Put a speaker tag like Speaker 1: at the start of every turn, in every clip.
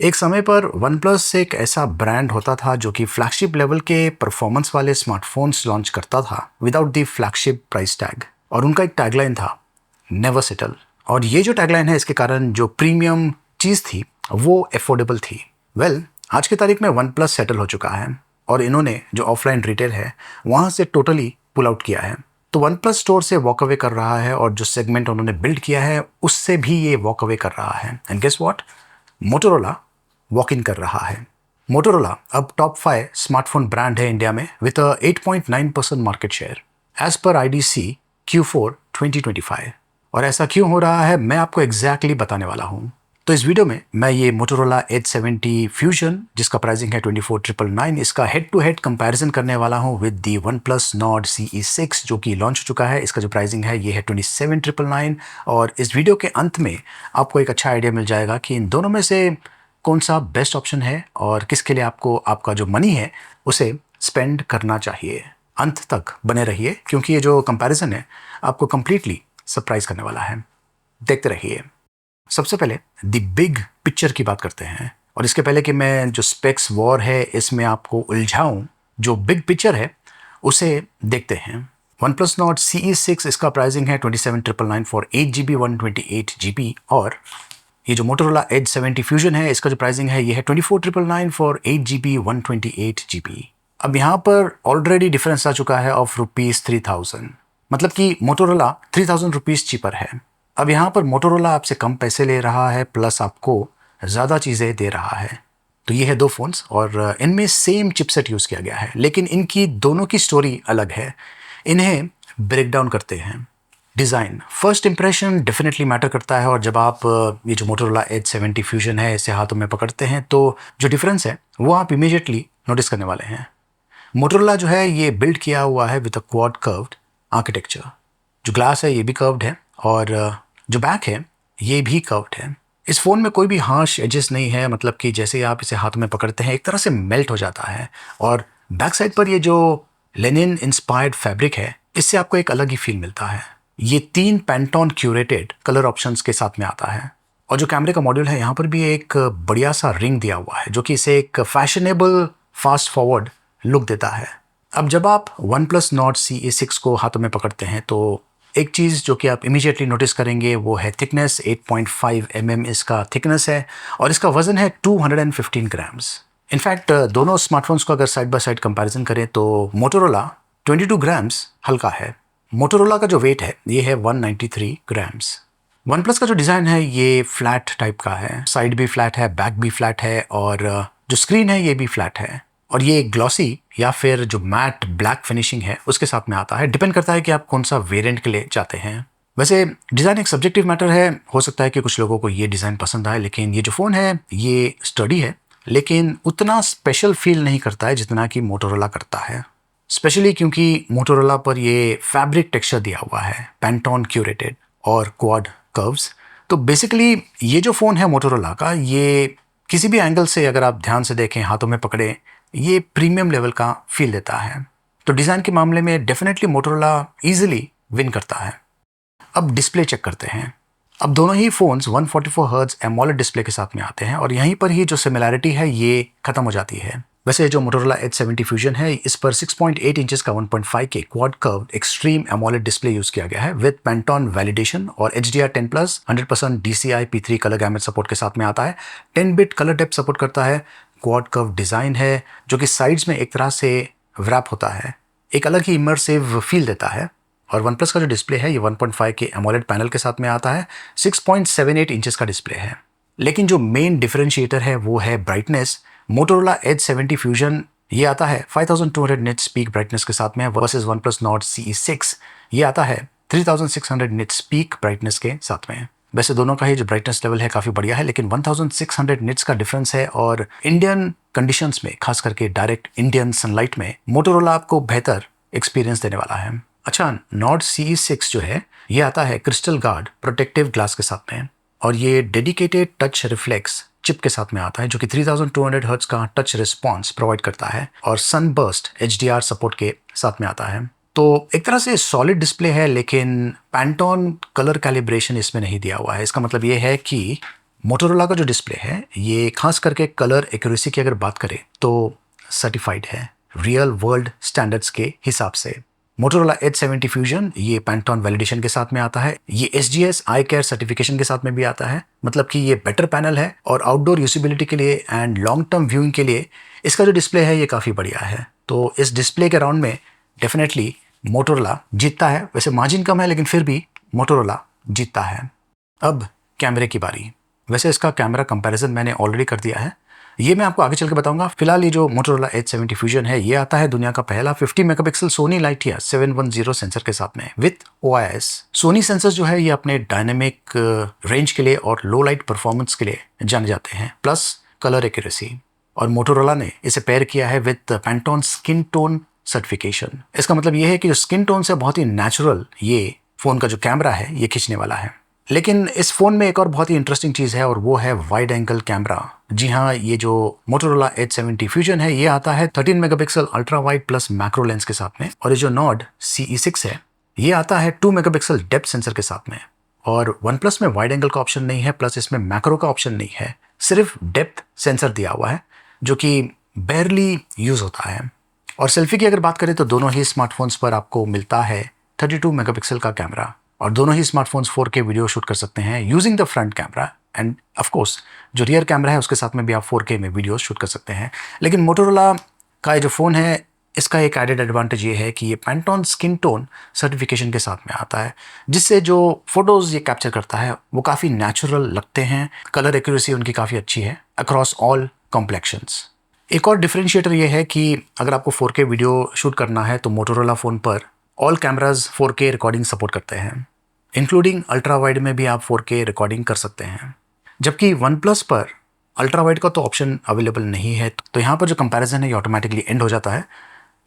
Speaker 1: एक समय पर वन प्लस एक ऐसा ब्रांड होता था जो कि फ्लैगशिप लेवल के परफॉर्मेंस वाले स्मार्टफोन्स लॉन्च करता था without the flagship price tag. और उनका एक टैगलाइन था, नेवर सेटल। और ये जो टैगलाइन है, इसके कारण जो प्रीमियम चीज़ थी वो एफोर्डेबल थी। आज की तारीख में वन प्लस सेटल हो चुका है और इन्होंने जो ऑफलाइन रिटेल है वहाँ से टोटली पुल आउट किया है। तो वन प्लस स्टोर से वॉक अवे कर रहा है और जो सेगमेंट उन्होंने बिल्ड किया है उससे भी ये वॉक अवे कर रहा है। And guess what, Motorola walk in कर रहा है। मोटोरोला अब टॉप 5 स्मार्टफोन ब्रांड है इंडिया में with 8.9% market share as per IDC Q4 2025। और ऐसा क्यों हो रहा है मैं आपको एग्जैक्टली बताने वाला हूँ। तो इस वीडियो में मैं ये मोटोरोला एज 70 फ्यूजन जिसका प्राइसिंग है 24,999, इसका हेड टू हेड कंपैरिजन करने वाला हूँ with the one plus Nord CE6 जो कि लॉन्च हो चुका है। इसका जो प्राइसिंग है ये है 27,999। और इस वीडियो के अंत में आपको एक अच्छा आइडिया मिल जाएगा कि इन दोनों में से कौन सा बेस्ट ऑप्शन है और किसके लिए आपको आपका जो मनी है उसे स्पेंड करना चाहिए। अंत तक बने रहिए क्योंकि ये जो कंपैरिजन है आपको कंप्लीटली सरप्राइज करने वाला है। देखते रहिए। सबसे पहले द बिग पिक्चर की बात करते हैं और इसके पहले कि मैं जो स्पेक्स वॉर है इसमें आपको उलझाऊं, जो बिग पिक्चर है उसे देखते हैं। वन प्लस नॉट CE6 इसका प्राइसिंग है 27,999 फॉर 8GB 128GB। और ये जो मोटोरोला एज 70 फ्यूजन है इसका जो प्राइसिंग है ये है 24,999 फॉर 8GB 128GB। अब यहाँ पर ऑलरेडी डिफरेंस आ चुका है ऑफ ₹3,000, मतलब कि मोटोरोला 3,000 रुपीज़ चीपर है। अब यहाँ पर मोटोरोला आपसे कम पैसे ले रहा है प्लस आपको ज़्यादा चीज़ें दे रहा है। तो ये है दो फ़ोन्स और इनमें सेम चिपसेट यूज़ किया गया है, लेकिन इनकी दोनों की स्टोरी अलग है। इन्हें ब्रेक डाउन करते हैं। Design first impression definitely matter करता है और जब आप ये जो मोटोरोला एज 70 फ्यूजन है इसे हाथों में पकड़ते हैं तो जो डिफरेंस है वो आप इमीडिएटली नोटिस करने वाले हैं। मोटोरोला जो है ये बिल्ड किया हुआ है with a quad curved architecture. जो ग्लास है ये भी कर्व्ड है और जो बैक है ये भी कर्व्ड है। इस फ़ोन में कोई भी हार्श एजेस नहीं है, मतलब कि जैसे ही आप इसे हाथ में पकड़ते हैं एक तरह से मेल्ट हो जाता है। और बैक साइड पर ये जो लेनिन इंस्पायर्ड फैब्रिक है इससे आपको एक अलग ही फील मिलता है। ये 3 पैंटोन क्यूरेटेड कलर ऑप्शंस के साथ में आता है और जो कैमरे का मॉड्यूल है यहाँ पर भी एक बढ़िया सा रिंग दिया हुआ है जो कि इसे एक फैशनेबल फास्ट फॉरवर्ड लुक देता है। अब जब आप वन प्लस नॉट CE6 को हाथों में पकड़ते हैं तो एक चीज़ जो कि आप इमीडिएटली नोटिस करेंगे वो है थिकनेस। 8.5 mm इसका थिकनेस है और इसका वजन है 215 ग्राम्स। इनफैक्ट दोनों स्मार्टफोन्स को अगर साइड बाय साइड कंपैरिजन करें तो मोटोरोला 22 ग्राम्स हल्का है। मोटोरोला का जो वेट है ये है 193 ग्राम्स। वन प्लस का जो डिज़ाइन है ये फ्लैट टाइप का है, साइड भी फ्लैट है, बैक भी फ्लैट है और जो स्क्रीन है ये भी फ्लैट है। और ये ग्लॉसी या फिर जो मैट ब्लैक फिनिशिंग है उसके साथ में आता है। डिपेंड करता है कि आप कौन सा वेरिएंट के लिए चाहते हैं। वैसे डिज़ाइन एक सब्जेक्टिव मैटर है, हो सकता है कि कुछ लोगों को ये डिज़ाइन पसंद आए, लेकिन ये जो फ़ोन है ये स्टडी है लेकिन उतना स्पेशल फील नहीं करता है जितना कि मोटोरोला करता है। स्पेशली क्योंकि मोटोरोला पर ये फैब्रिक टेक्सचर दिया हुआ है, पैंटोन क्यूरेटेड और क्वाड कर्व्स। तो बेसिकली ये जो फ़ोन है मोटोरोला का, ये किसी भी एंगल से अगर आप ध्यान से देखें, हाथों में पकड़ें, ये प्रीमियम लेवल का फील देता है। तो डिज़ाइन के मामले में डेफिनेटली मोटोरोला ईजिली विन करता है। अब डिस्प्ले चेक करते हैं। अब दोनों ही फ़ोन्स 144 हर्ट्ज एमोलेड डिस्प्ले के साथ में आते हैं और यहीं पर ही जो सिमिलैरिटी है ये ख़त्म हो जाती है। वैसे जो मोटोरोला एज 70 फ्यूजन है इस पर 6.8 इंचेस का 1.5K quad curved extreme AMOLED display use किया गया है विद पैंटोन वैलिडेशन और HDR10+ 100% DCI P3 colour gamete support के साथ में आता है। 10 बिट कलर डेप्थ सपोर्ट करता है। क्वाड कर्व डिज़ाइन है जो कि साइड्स में एक तरह से व्रैप होता है, एक अलग ही इमर्सिव फील देता है। और वन प्लस का जो डिस्प्ले है ये 1.5K एमोलेड पैनल के साथ में आता है। 6.78 इंचेस का डिस्प्ले है। लेकिन जो मेन डिफरेंशिएटर है वो है ब्राइटनेस। मोटोरोला एज 70 फ्यूजन ये आता है 5200 निट्स पीक ब्राइटनेस के साथ में versus one plus not CE6 ये आता है 3600 निट्स पीक ब्राइटनेस के साथ में। वैसे दोनों का ही जो ब्राइटनेस लेवल है काफ़ी बढ़िया है, लेकिन 1600 निट्स का डिफरेंस है और इंडियन कंडीशंस में, खास करके डायरेक्ट इंडियन सनलाइट में, मोटोरोला आपको बेहतर एक्सपीरियंस देने वाला है। अच्छा, नॉट CE6 जो है ये आता है क्रिस्टल गार्ड प्रोटेक्टिव ग्लास के साथ में और ये डेडिकेटेड टच रिफ्लेक्स चिप के साथ में आता है जो कि 3200 हर्ट्ज का टच रिस्पॉन्स प्रोवाइड करता है और सनबर्स्ट HDR सपोर्ट के साथ में आता है। तो एक तरह से सॉलिड डिस्प्ले है लेकिन पैंटोन कलर कैलिब्रेशन इसमें नहीं दिया हुआ है। इसका मतलब ये है कि मोटोरोला का जो डिस्प्ले है ये खास करके कलर एक्यूरेसी की अगर बात करें तो सर्टिफाइड है रियल वर्ल्ड स्टैंडर्ड्स के हिसाब से। मोटोरोला एज 70 फ्यूजन ये पैंटॉन वैलिडेशन के साथ में आता है, ये SGS आई केयर सर्टिफिकेशन के साथ में भी आता है, मतलब कि ये बेटर पैनल है और आउटडोर यूजिबिलिटी के लिए एंड लॉन्ग टर्म व्यूइंग के लिए इसका जो डिस्प्ले है ये काफ़ी बढ़िया है। तो इस डिस्प्ले के राउंड में डेफिनेटली मोटोरोला जीतता है। वैसे मार्जिन कम है लेकिन फिर भी मोटोरोला जीतता है। अब कैमरे की बारी। वैसे इसका कैमरा कंपैरिजन मैंने ऑलरेडी कर दिया है, ये मैं आपको आगे चल के बताऊंगा। फिलहाल ये जो मोटोरोला एज 70 फ्यूजन है ये आता है दुनिया का पहला 50 मेगापिक्सल सोनी लाइटिया 710 सेंसर के साथ में विथ OIS। सोनी सेंसर जो है ये अपने डायनेमिक रेंज के लिए और लो लाइट परफॉर्मेंस के लिए जाने जाते हैं, प्लस कलर एक्यूरेसी। और मोटोरोला ने इसे पेयर किया है विथ पैंटॉन स्किन टोन सर्टिफिकेशन। इसका मतलब ये है कि जो स्किन टोन से बहुत ही नेचुरल ये फोन का जो कैमरा है ये खींचने वाला है। लेकिन इस फोन में एक और बहुत ही इंटरेस्टिंग चीज़ है और वो है वाइड एंगल कैमरा। जी हाँ, ये जो मोटोरोला एज 70 फ्यूजन है ये आता है 13 megapixel ultra wide plus macro lens के साथ में, और ये जो नॉर्ड CE6 है ये आता है 2 मेगापिक्सल डेप्थ सेंसर के साथ में। और वन प्लस में वाइड एंगल का ऑप्शन नहीं है, प्लस इसमें मैक्रो का ऑप्शन नहीं है, सिर्फ डेप्थ सेंसर दिया हुआ है जो कि बेयरली यूज होता है। और सेल्फी की अगर बात करें तो दोनों ही स्मार्टफोन्स पर आपको मिलता है 32 मेगापिक्सल का कैमरा, और दोनों ही स्मार्टफोन्स 4K वीडियो शूट कर सकते हैं using the front camera, end of course जो रियर कैमरा है उसके साथ में भी आप 4K में वीडियो शूट कर सकते हैं। लेकिन मोटोरोला का ये जो फ़ोन है इसका एक एडेड एडवांटेज ये है कि ये पैंटॉन स्किन टोन सर्टिफिकेशन के साथ में आता है, जिससे जो फोटोज़ ये कैप्चर करता है वो काफ़ी नेचुरल लगते हैं। कलर एक्यूरेसी उनकी काफ़ी अच्छी है अक्रॉस ऑल कॉम्प्लेक्शंस। एक और डिफरेंशिएटर ये है कि अगर आपको 4K वीडियो शूट करना है तो मोटोरोला फ़ोन पर all cameras 4K recording support करते हैं, इंक्लूडिंग अल्ट्रा वाइड में भी आप 4K रिकॉर्डिंग कर सकते हैं। जबकि वन प्लस पर अल्ट्रा वाइड का तो ऑप्शन अवेलेबल नहीं है, तो यहाँ पर जो कंपैरिजन है ये ऑटोमेटिकली एंड हो जाता है।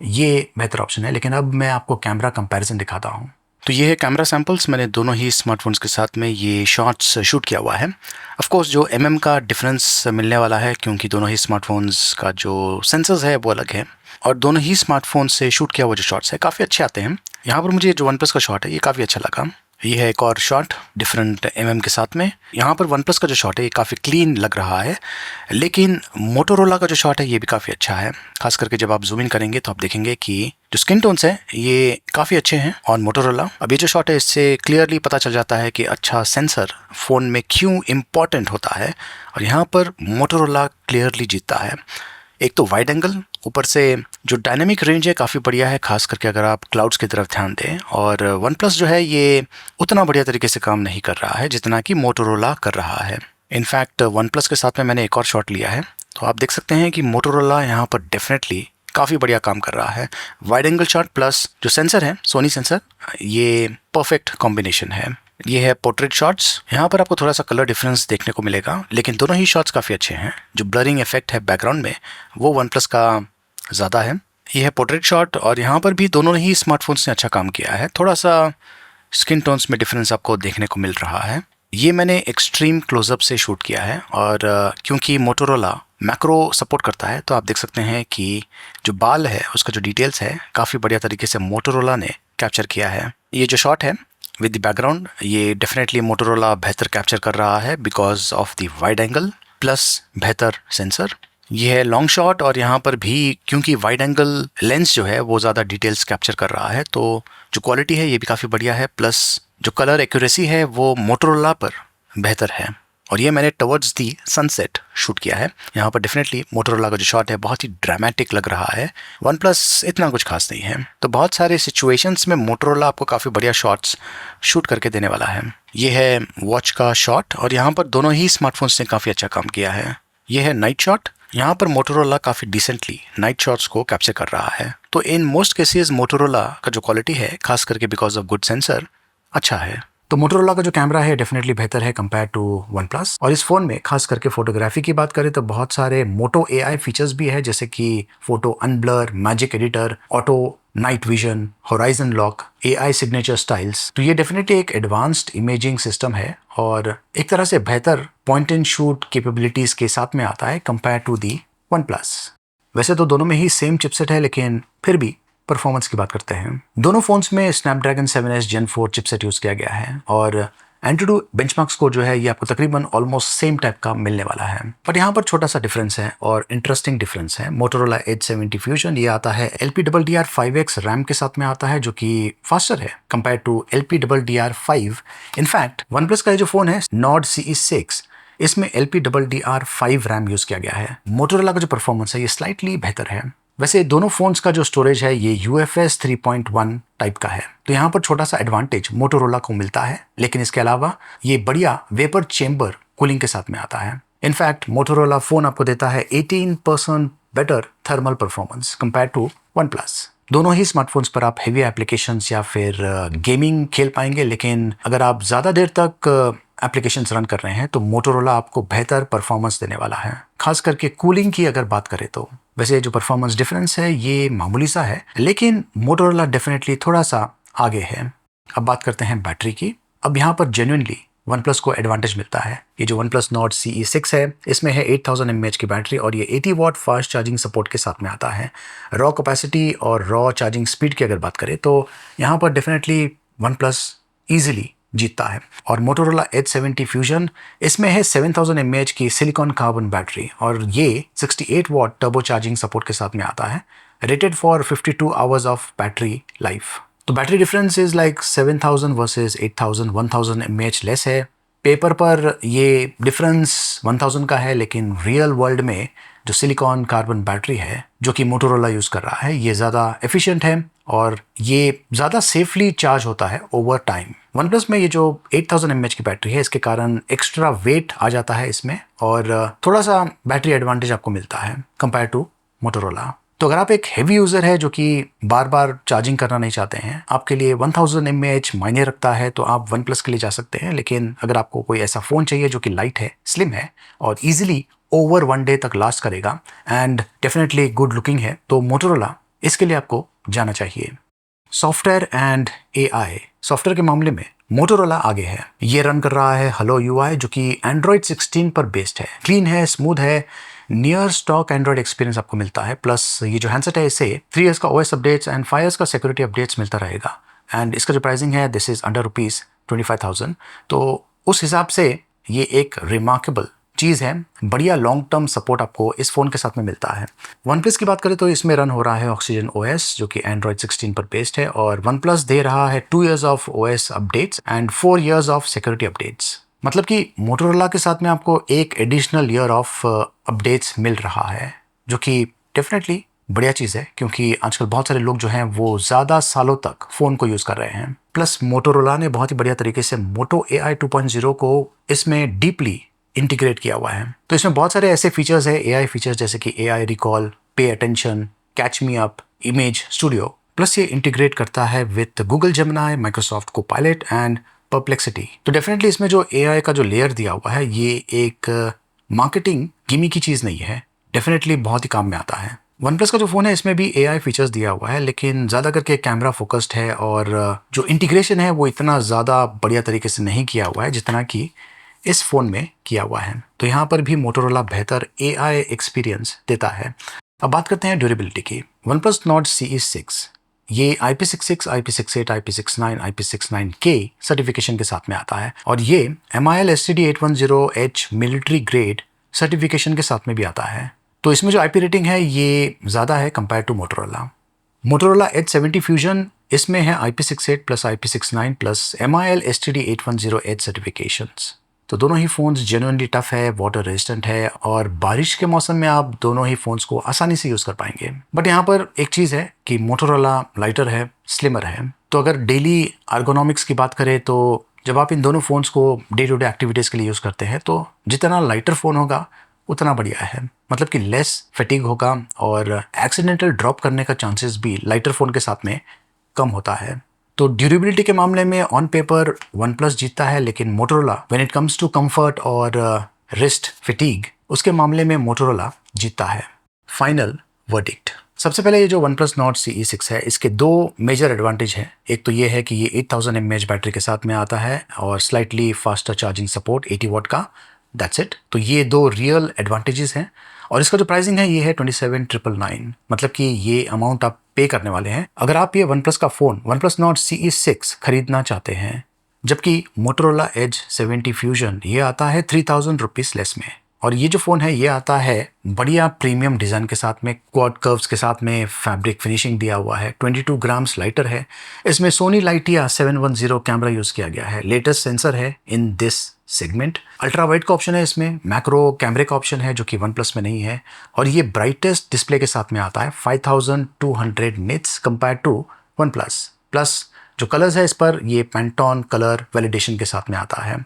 Speaker 1: ये बेहतर ऑप्शन है। लेकिन अब मैं आपको कैमरा कंपैरिजन दिखाता हूँ। तो ये है कैमरा सैम्पल्स। मैंने दोनों ही स्मार्टफोन्स के साथ में ये शॉट्स शूट किया हुआ है। ऑफ कोर्स जो का डिफरेंस मिलने वाला है, क्योंकि दोनों ही स्मार्टफोन्स का जो सेंसर्स है वो अलग है, और दोनों ही स्मार्टफोन से शूट किया हुआ जो शॉट्स है काफ़ी अच्छे आते हैं। यहाँ पर मुझे जो वन प्लस का शॉट है ये काफ़ी अच्छा लगा। ये है एक और शॉट डिफरेंट के साथ में। यहाँ पर वन प्लस का जो शॉट है ये काफ़ी क्लीन लग रहा है, लेकिन मोटोरोला का जो शॉट है ये भी काफ़ी अच्छा है। खास करके जब आप जूम इन करेंगे तो आप देखेंगे कि जो स्किन टोन्स है ये काफ़ी अच्छे हैं ऑन मोटोरोला। अब ये जो शॉट है इससे क्लियरली पता चल जाता है कि अच्छा सेंसर फ़ोन में क्यों इम्पॉर्टेंट होता है, और यहाँ पर मोटोरोला क्लियरली जीतता है। एक तो वाइड एंगल, ऊपर से जो डायनेमिक रेंज है काफ़ी बढ़िया है, खास करके अगर आप क्लाउड्स की तरफ ध्यान दें। और वन प्लस जो है ये उतना बढ़िया तरीके से काम नहीं कर रहा है जितना कि मोटोरोला कर रहा है। इनफैक्ट वन प्लस के साथ में मैंने एक और शॉट लिया है, तो आप देख सकते हैं कि मोटोरोला यहाँ पर डेफिनेटली काफ़ी बढ़िया काम कर रहा है। वाइड एंगल शॉट प्लस जो सेंसर है सोनी सेंसर, ये परफेक्ट कॉम्बिनेशन है। ये है पोर्ट्रेट शॉट्स। यहाँ पर आपको थोड़ा सा कलर डिफरेंस देखने को मिलेगा, लेकिन दोनों ही शॉट्स काफ़ी अच्छे हैं। जो ब्लरिंग इफेक्ट है बैकग्राउंड में वो वन प्लस का ज़्यादा है। ये है पोर्ट्रेट शॉट, और यहाँ पर भी दोनों ही स्मार्टफोन्स ने अच्छा काम किया है। थोड़ा सा स्किन टोन्स में डिफरेंस आपको देखने को मिल रहा है। ये मैंने एक्सट्रीम क्लोजअप से शूट किया है, और क्योंकि मोटोरोला मैक्रो सपोर्ट करता है तो आप देख सकते हैं कि जो बाल है उसका जो डिटेल्स है काफ़ी बढ़िया तरीके से मोटोरोला ने कैप्चर किया है। ये जो शॉट है विद द बैकग्राउंड ये डेफिनेटली मोटोरोला बेहतर कैप्चर कर रहा है because of the wide angle plus बेहतर सेंसर। ये है लॉन्ग शॉट, और यहाँ पर भी क्योंकि वाइड एंगल लेंस जो है वो ज़्यादा डिटेल्स कैप्चर कर रहा है, तो जो क्वालिटी है ये भी काफ़ी बढ़िया है, प्लस जो कलर एक्यूरेसी है वो मोटोरोला पर बेहतर है। और ये मैंने टवर्ड्स दी सनसेट शूट किया है। यहाँ पर डेफिनेटली मोटोरोला का जो शॉट है बहुत ही ड्रामेटिक लग रहा है, वन प्लस इतना कुछ खास नहीं है। तो बहुत सारे सिचुएशंस में मोटोरोला आपको काफ़ी बढ़िया शॉट्स शूट करके देने वाला है। ये है वॉच का शॉट, और यहाँ पर दोनों ही स्मार्टफोन्स ने काफ़ी अच्छा काम किया है। ये है नाइट शॉट। यहाँ पर मोटोरोला काफ़ी डिसेंटली नाइट शॉट्स को कैप्चर कर रहा है। तो इन मोस्ट केसेस मोटोरोला का जो क्वालिटी है खास करके बिकॉज ऑफ गुड सेंसर अच्छा है। तो मोटोरोला का जो कैमरा है डेफिनेटली बेहतर है कंपेयर टू वन प्लस। और इस फ़ोन में खास करके फोटोग्राफी की बात करें तो बहुत सारे मोटो AI फीचर्स भी है, जैसे कि photo unblur, magic editor, auto night vision, horizon lock, AI signature styles. तो ये डेफिनेटली एक एडवांस्ड इमेजिंग सिस्टम है और एक तरह से बेहतर पॉइंट एंड शूट कैपेबिलिटीज़ के साथ में आता है compare to the OnePlus. वैसे तो दोनों में ही सेम चिपसेट है, लेकिन फिर भी परफॉर्मेंस की बात करते हैं। दोनों फोन्स में Snapdragon 7S Gen 4 chipset use किया गया है, और एंट्री बेंचमार्क स्कोर जो है ये आपको तकरीबन ऑलमोस्ट सेम टाइप का मिलने वाला है, बट यहाँ पर छोटा सा डिफरेंस है और इंटरेस्टिंग डिफरेंस है। मोटोरोला एज 70 फ्यूजन ये आता है LPDDR5X रैम के साथ में आता है, जो कि फास्टर है compare to LPDDR5। In fact OnePlus का ये जो फोन है नॉर्ड CE6, इसमें LPDDR5 रैम यूज किया गया है। मोटोरोला का जो परफॉर्मेंस है ये स्लाइटली बेहतर है। वैसे दोनों फोन्स का जो स्टोरेज है ये UFS 3.1 टाइप का है, तो यहाँ पर छोटा सा एडवांटेज मोटोरोला को मिलता है, लेकिन इसके अलावा ये बढ़िया वेपर चेंबर कूलिंग के साथ में आता है। इनफैक्ट मोटोरोला फोन आपको देता है 18% better thermal performance compare to OnePlus. दोनों ही स्मार्टफोन्स पर आप हेवी एप्लीकेशंस या फिर गेमिंग खेल पाएंगे, लेकिन अगर आप ज़्यादा देर तक एप्लीकेशंस रन कर रहे हैं तो मोटोरोला आपको बेहतर परफॉर्मेंस देने वाला है, खास करके कूलिंग की अगर बात करें तो। वैसे जो परफॉर्मेंस डिफरेंस है ये मामूली सा है, लेकिन मोटोरोला डेफिनेटली थोड़ा सा आगे है। अब बात करते हैं बैटरी की। अब यहाँ पर जेन्युइनली वन प्लस को एडवांटेज मिलता है। ये जो वन प्लस नॉर्ड CE6 है इसमें है 8000 mAh की बैटरी और ये 80 वाट फास्ट चार्जिंग सपोर्ट के साथ में आता है। रॉ कैपेसिटी और रॉ चार्जिंग स्पीड की अगर बात करें तो यहाँ पर डेफिनेटली वन प्लस ईजिली जीतता है। और मोटोरोला एज 70 फ्यूजन इसमें है 7000 mAh की सिलिकॉन कार्बन बैटरी और ये 68 वाट टर्बो चार्जिंग सपोर्ट के साथ में आता है, rated for 52 hours of battery life. तो battery difference is like 7000 versus 8000, 1000 mAh less है। पेपर पर ये डिफरेंस 1000 का है, लेकिन रियल वर्ल्ड में जो सिलिकॉन कार्बन बैटरी है जो कि मोटोरोला यूज कर रहा है ये ज़्यादा एफिशिएंट है और ये ज़्यादा सेफली चार्ज होता है ओवर टाइम। वन प्लस में ये जो 8000 mAh की बैटरी है इसके कारण एक्स्ट्रा वेट आ जाता है इसमें और थोड़ा सा बैटरी एडवांटेज आपको मिलता है कंपेयर टू मोटोरोला। तो अगर आप एक हेवी यूज़र है जो कि बार बार चार्जिंग करना नहीं चाहते हैं, आपके लिए 1000 mAh मायने रखता है, तो आप वन प्लस के लिए जा सकते हैं। लेकिन अगर आपको कोई ऐसा फ़ोन चाहिए जो कि लाइट है, स्लिम है और ईजिली ओवर वन डे तक लास्ट करेगा एंड डेफिनेटली गुड लुकिंग है, तो मोटोरोला इसके लिए आपको जाना चाहिए। सॉफ्टवेयर एंड AI सॉफ्टवेयर के मामले में मोटोरोला आगे है। ये रन कर रहा है हेलो UI जो कि एंड्रॉयड 16 पर बेस्ड है, क्लीन है, स्मूथ है, नियर स्टॉक एंड्रॉयड एक्सपीरियंस आपको मिलता है। प्लस ये जो हैंडसेट है इसे 3 years का OS अपडेट्स एंड 5 years का सिक्योरिटी अपडेट्स मिलता रहेगा एंड इसका जो प्राइसिंग है दिस इज अंडर ₹25,000। तो उस हिसाब से ये एक रिमार्केबल चीज़ है, बढ़िया लॉन्ग टर्म सपोर्ट आपको इस फ़ोन के साथ में मिलता है। वन प्लस की बात करें तो इसमें रन हो रहा है ऑक्सीजन OS जो कि एंड्रॉयड 16 पर बेस्ड है और वन प्लस दे रहा है 2 years of OS updates and 4 years of security updates. मतलब कि मोटोरोला के साथ में आपको एक एडिशनल ईयर ऑफ अपडेट्स मिल रहा है, जो कि डेफिनेटली बढ़िया चीज़ है क्योंकि आजकल बहुत सारे लोग जो हैं वो ज़्यादा सालों तक फ़ोन को यूज़ कर रहे हैं। प्लस मोटोरोला ने बहुत ही बढ़िया तरीके से मोटो AI 2.0 को इसमें डीपली इंटीग्रेट किया हुआ है। तो इसमें बहुत सारे ऐसे फीचर्स है, AI फीचर्स जैसे कि AI recall, pay attention, catch me up, image studio. Plus ये इंटीग्रेट करता है with Google Gemini, Microsoft Copilot and perplexity. तो डेफिनेटली इसमें जो AI का जो लेयर दिया हुआ है ये एक मार्केटिंग गिमी की चीज़ नहीं है, डेफिनेटली बहुत ही काम में आता है। वन प्लस का जो फ़ोन है इसमें भी AI फीचर्स दिया हुआ है, लेकिन ज़्यादा करके कैमरा फोकस्ड है और जो इंटीग्रेशन है वो इतना ज़्यादा बढ़िया तरीके से नहीं किया हुआ है जितना कि इस फ़ोन में किया हुआ है। तो यहाँ पर भी मोटोरोला बेहतर AI एक्सपीरियंस देता है। अब बात करते हैं ड्यूरेबिलिटी की। वन प्लस नॉर्ड CE6 ये IP66, IP68, IP69, IP69K certification के साथ में आता है और ये MIL STD 810H military grade certification के साथ में भी आता है। तो इसमें जो IP रेटिंग है ये ज़्यादा है compare to Motorola. Motorola edge 70 fusion इसमें है IP68 plus IP69 plus MIL STD 810H certifications. तो दोनों ही फ़ोन्स जेन्युइनली टफ है, वाटर रेजिस्टेंट है और बारिश के मौसम में आप दोनों ही फ़ोन्स को आसानी से यूज़ कर पाएंगे। बट यहाँ पर एक चीज़ है कि मोटोरोला लाइटर है, स्लिमर है। तो अगर डेली अर्गोनॉमिक्स की बात करें तो जब आप इन दोनों फ़ोन्स को डे टू डे एक्टिविटीज़ के लिए यूज़ करते हैं तो जितना लाइटर फ़ोन होगा उतना बढ़िया है, मतलब कि लेस फटीग होगा और एक्सीडेंटल ड्रॉप करने का चांसेस भी लाइटर फ़ोन के साथ में कम होता है। तो ड्यूरेबिलिटी के मामले में ऑन पेपर वन प्लस जीतता है, लेकिन Motorola when it comes to comfort और रिस्ट फटीग उसके मामले में मोटोरोला जीतता है। Final verdict. सबसे पहले ये जो वन प्लस नॉर्ड CE6 है इसके दो मेजर एडवांटेज हैं। एक तो ये है कि ये 8000 mAh बैटरी के साथ में आता है और स्लाइटली फास्टर चार्जिंग सपोर्ट 80 वाट का, दैट्स इट। तो ये दो रियल एडवांटेजेस हैं और इसका जो प्राइसिंग है ये है 27,999, मतलब कि ये अमाउंट आप पे करने वाले हैं अगर आप ये वन प्लस का phone one plus Nord CE6 खरीदना चाहते हैं जबकि मोटोरोला एज 70 फ्यूजन ये आता है 3000 रुपीज़ लेस में। और ये जो फ़ोन है ये आता है बढ़िया प्रीमियम डिज़ाइन के साथ में, क्वाड कर्व्स के साथ में, फैब्रिक फिनिशिंग दिया हुआ है, 22 ग्राम्स लाइटर है। इसमें सोनी लाइटिया 710 कैमरा यूज़ किया गया है, लेटेस्ट सेंसर है in this segment. Ultra wide का ऑप्शन है इसमें, मैक्रो कैमरे का ऑप्शन है जो कि वन प्लस में नहीं है। और ये ब्राइटेस्ट डिस्प्ले के साथ में आता है 5200 nits compare to OnePlus. Plus जो कलर्स है इस पर ये पैंटॉन कलर वैलिडेशन के साथ में आता है।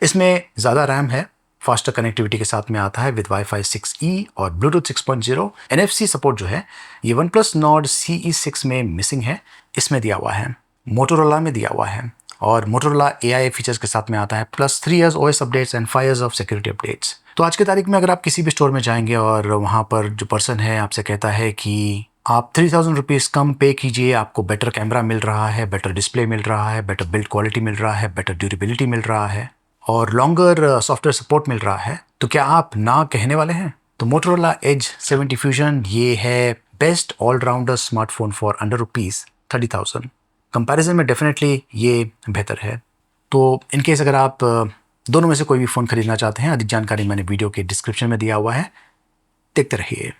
Speaker 1: इसमें ज़्यादा रैम है, फास्टर कनेक्टिविटी के साथ में आता है विद वाईफाई 6E और ब्लूटूथ 6.0। NFC सपोर्ट जो है ये वन प्लस नॉर्ड CE6 में मिसिंग है, इसमें दिया हुआ है, मोटोरोला में दिया हुआ है। और मोटोरोला AI फीचर्स के साथ में आता है, plus 3 years OS updates and 5 years of security updates. तो आज की तारीख में अगर आप किसी भी स्टोर में जाएंगे और वहाँ पर जो पर्सन है आपसे कहता है कि आप 3000 रुपीज़ कम पे कीजिए, आपको बेटर कैमरा मिल रहा है, बेटर डिस्प्ले मिल रहा है, बेटर बिल्ड क्वालिटी मिल रहा है, बेटर ड्यूरेबिलिटी मिल रहा है और लॉन्गर सॉफ्टवेयर सपोर्ट मिल रहा है, तो क्या आप ना कहने वाले हैं? तो मोटोरोला एज 70 फ्यूजन ये है best all rounder smartphone for under rupees 30,000। Comparison में डेफिनेटली ये बेहतर है। तो इन केस अगर आप दोनों में से कोई भी फ़ोन खरीदना चाहते हैं, अधिक जानकारी मैंने वीडियो के डिस्क्रिप्शन में दिया हुआ है, देखते रहिए।